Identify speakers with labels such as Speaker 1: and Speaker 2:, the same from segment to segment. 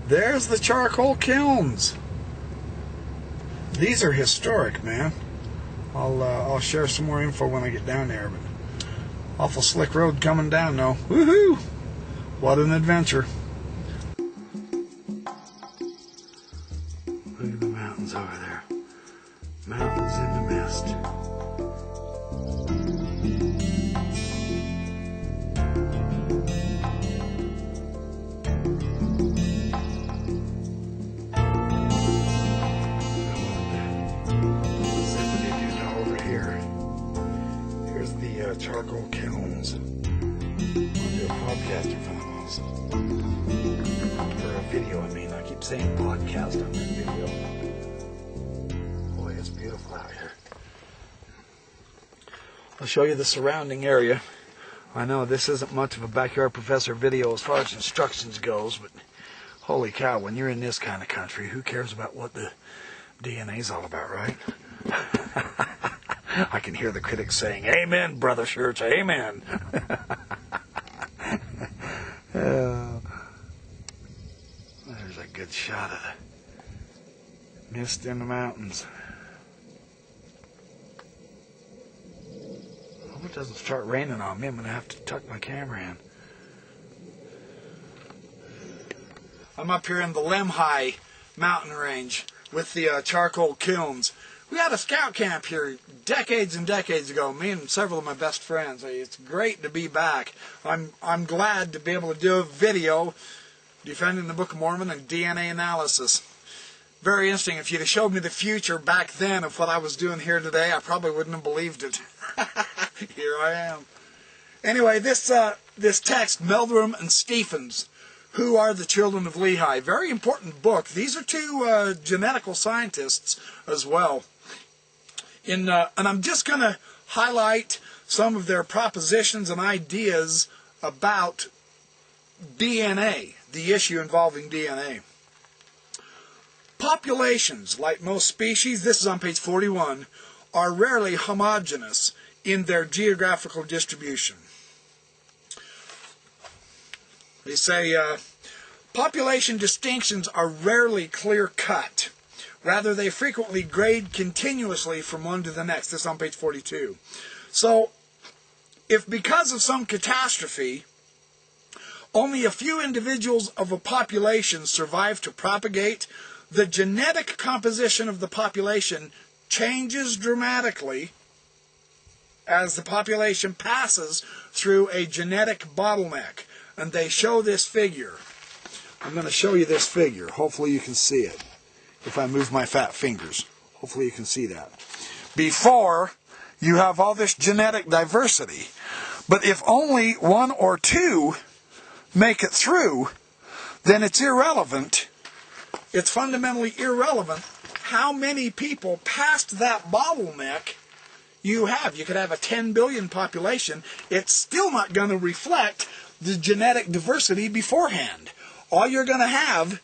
Speaker 1: There's the charcoal kilns. These are historic, man. I'll share some more info when I get down there. But awful slick road coming down though. Woohoo! What an adventure. Look at the mountains over there. Mountains in the mist. Over here. Here's the charcoal kilns. I'll do a podcast in front of those. Or a video, I mean. I keep saying podcast on that video. Boy, it's beautiful out here. I'll show you the surrounding area. I know this isn't much of a Backyard Professor video as far as instructions goes, but holy cow, when you're in this kind of country, who cares about what the DNA's all about, right? I can hear the critics saying, "Amen, Brother Church, amen." There's a good shot of the mist in the mountains. I hope it doesn't start raining on me. I'm going to have to tuck my camera in. I'm up here in the Lemhi mountain range with the charcoal kilns. We had a scout camp here decades and decades ago, me and several of my best friends. It's great to be back. I'm glad to be able to do a video defending the Book of Mormon and DNA analysis. Very interesting. If you'd have showed me the future back then of what I was doing here today, I probably wouldn't have believed it. Here I am. Anyway, this text, Meldrum and Stephens, Who Are the Children of Lehi? Very important book. These are two genetical scientists as well. And I'm just going to highlight some of their propositions and ideas about DNA, the issue involving DNA. Populations, like most species, this is on page 41, are rarely homogeneous in their geographical distribution. They say population distinctions are rarely clear-cut. Rather, they frequently grade continuously from one to the next. This is on page 42. So, if because of some catastrophe, only a few individuals of a population survive to propagate, the genetic composition of the population changes dramatically as the population passes through a genetic bottleneck. And they show this figure. I'm going to show you this figure. Hopefully you can see it. If I move my fat fingers. Hopefully you can see that. Before, you have all this genetic diversity. But if only one or two make it through, then it's irrelevant. It's fundamentally irrelevant how many people past that bottleneck you have. You could have a 10 billion population. It's still not going to reflect the genetic diversity beforehand. All you're going to have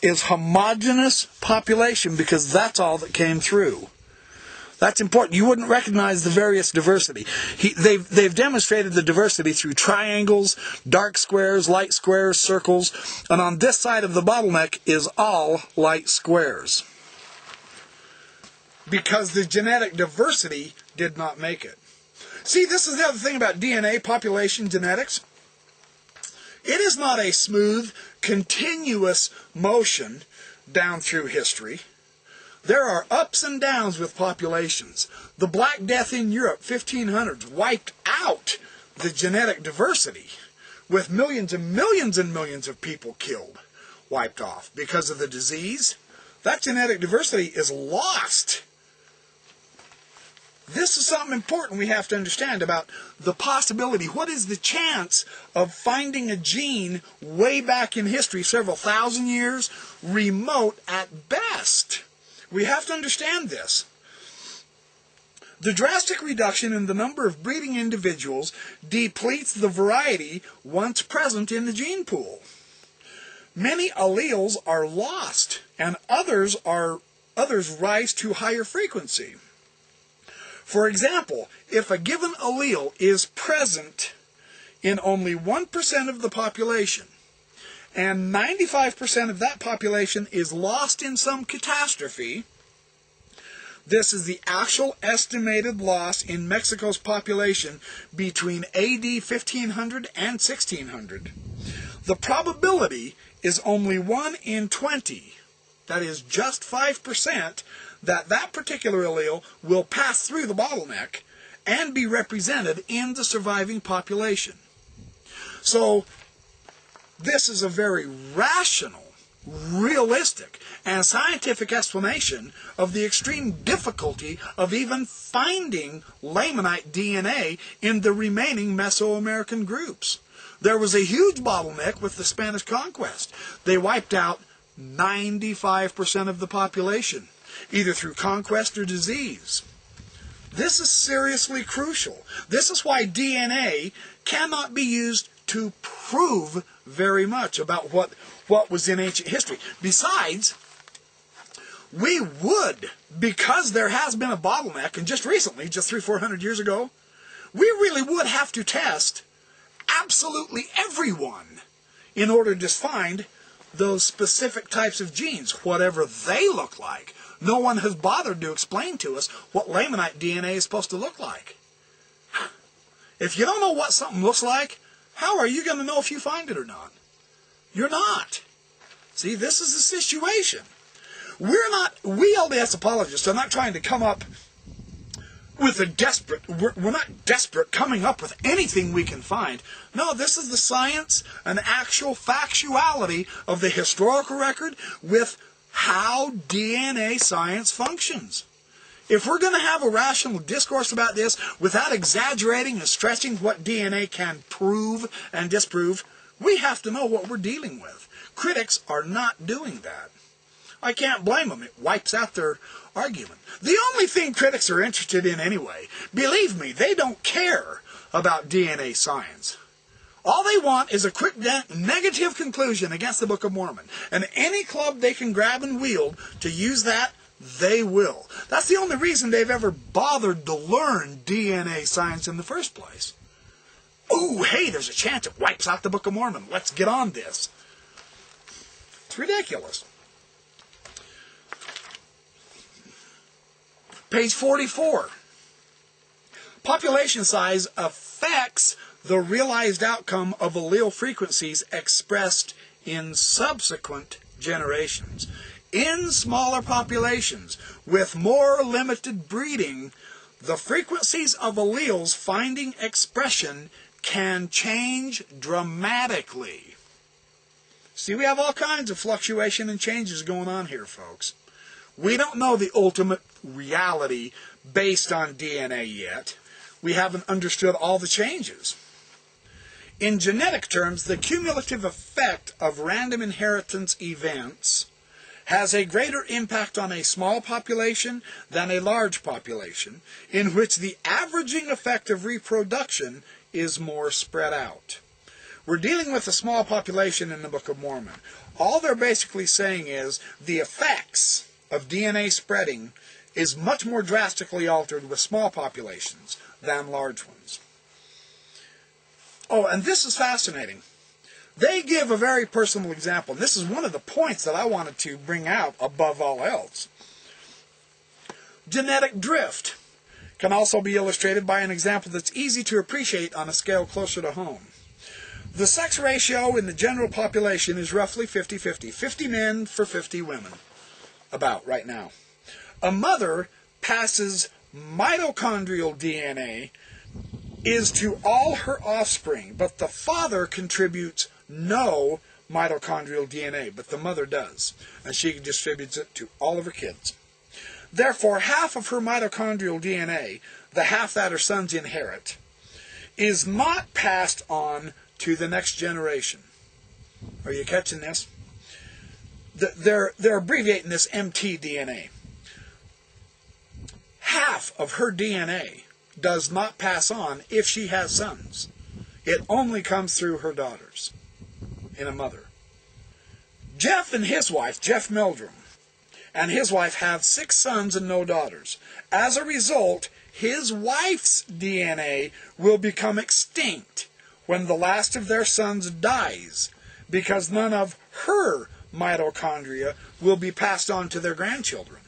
Speaker 1: is homogeneous population because that's all that came through. That's important. You wouldn't recognize the various diversity. They've demonstrated the diversity through triangles, dark squares, light squares, circles, and on this side of the bottleneck is all light squares. Because the genetic diversity did not make it. See, this is the other thing about DNA, population genetics. It is not a smooth, continuous motion down through history. There are ups and downs with populations. The Black Death in Europe, 1500s, wiped out the genetic diversity with millions and millions and millions of people killed, wiped off because of the disease. That genetic diversity is lost. This is something important we have to understand about the possibility. What is the chance of finding a gene way back in history, several thousand years, remote at best? We have to understand this. The drastic reduction in the number of breeding individuals depletes the variety once present in the gene pool. Many alleles are lost, and others rise to higher frequency. For example, if a given allele is present in only 1% of the population, and 95% of that population is lost in some catastrophe. This is the actual estimated loss in Mexico's population between AD 1500 and 1600. The probability is only 1 in 20, that is just 5%, that particular allele will pass through the bottleneck and be represented in the surviving population. So this is a very rational, realistic, and scientific explanation of the extreme difficulty of even finding Lamanite DNA in the remaining Mesoamerican groups. There was a huge bottleneck with the Spanish conquest. They wiped out 95% of the population, either through conquest or disease. This is seriously crucial. This is why DNA cannot be used to prove very much about what was in ancient history. Besides, we would, because there has been a bottleneck, and just recently, just 300-400 years ago, we really would have to test absolutely everyone in order to find those specific types of genes, whatever they look like. No one has bothered to explain to us what Lamanite DNA is supposed to look like. If you don't know what something looks like, how are you going to know if you find it or not? You're not. See, this is the situation. We LDS apologists are not trying to come up with we're not desperate coming up with anything we can find. No, this is the science and actual factuality of the historical record with how DNA science functions. If we're going to have a rational discourse about this without exaggerating and stretching what DNA can prove and disprove, we have to know what we're dealing with. Critics are not doing that. I can't blame them. It wipes out their argument. The only thing critics are interested in anyway, believe me, they don't care about DNA science. All they want is a quick negative conclusion against the Book of Mormon. And any club they can grab and wield to use that, they will. That's the only reason they've ever bothered to learn DNA science in the first place. Oh, hey, there's a chance it wipes out the Book of Mormon. Let's get on this. It's ridiculous. Page 44. Population size affects the realized outcome of allele frequencies expressed in subsequent generations. In smaller populations with more limited breeding, the frequencies of alleles finding expression can change dramatically. See, we have all kinds of fluctuation and changes going on here, folks. We don't know the ultimate reality based on DNA yet. We haven't understood all the changes. In genetic terms, the cumulative effect of random inheritance events has a greater impact on a small population than a large population, in which the averaging effect of reproduction is more spread out. We're dealing with a small population in the Book of Mormon. All they're basically saying is the effects of DNA spreading is much more drastically altered with small populations than large ones. Oh, and this is fascinating. They give a very personal example. And this is one of the points that I wanted to bring out above all else. Genetic drift can also be illustrated by an example that's easy to appreciate on a scale closer to home. The sex ratio in the general population is roughly 50-50. 50 men for 50 women, about right now. A mother passes mitochondrial DNA is to all her offspring, but the father contributes no mitochondrial DNA, but the mother does, and she distributes it to all of her kids. Therefore, half of her mitochondrial DNA, the half that her sons inherit, is not passed on to the next generation. Are you catching this? They're abbreviating this mtDNA. Half of her DNA does not pass on if she has sons. It only comes through her daughters in a mother. Jeff and his wife, Jeff Meldrum, and his wife have 6 sons and no daughters. As a result, his wife's DNA will become extinct when the last of their sons dies, because none of her mitochondria will be passed on to their grandchildren.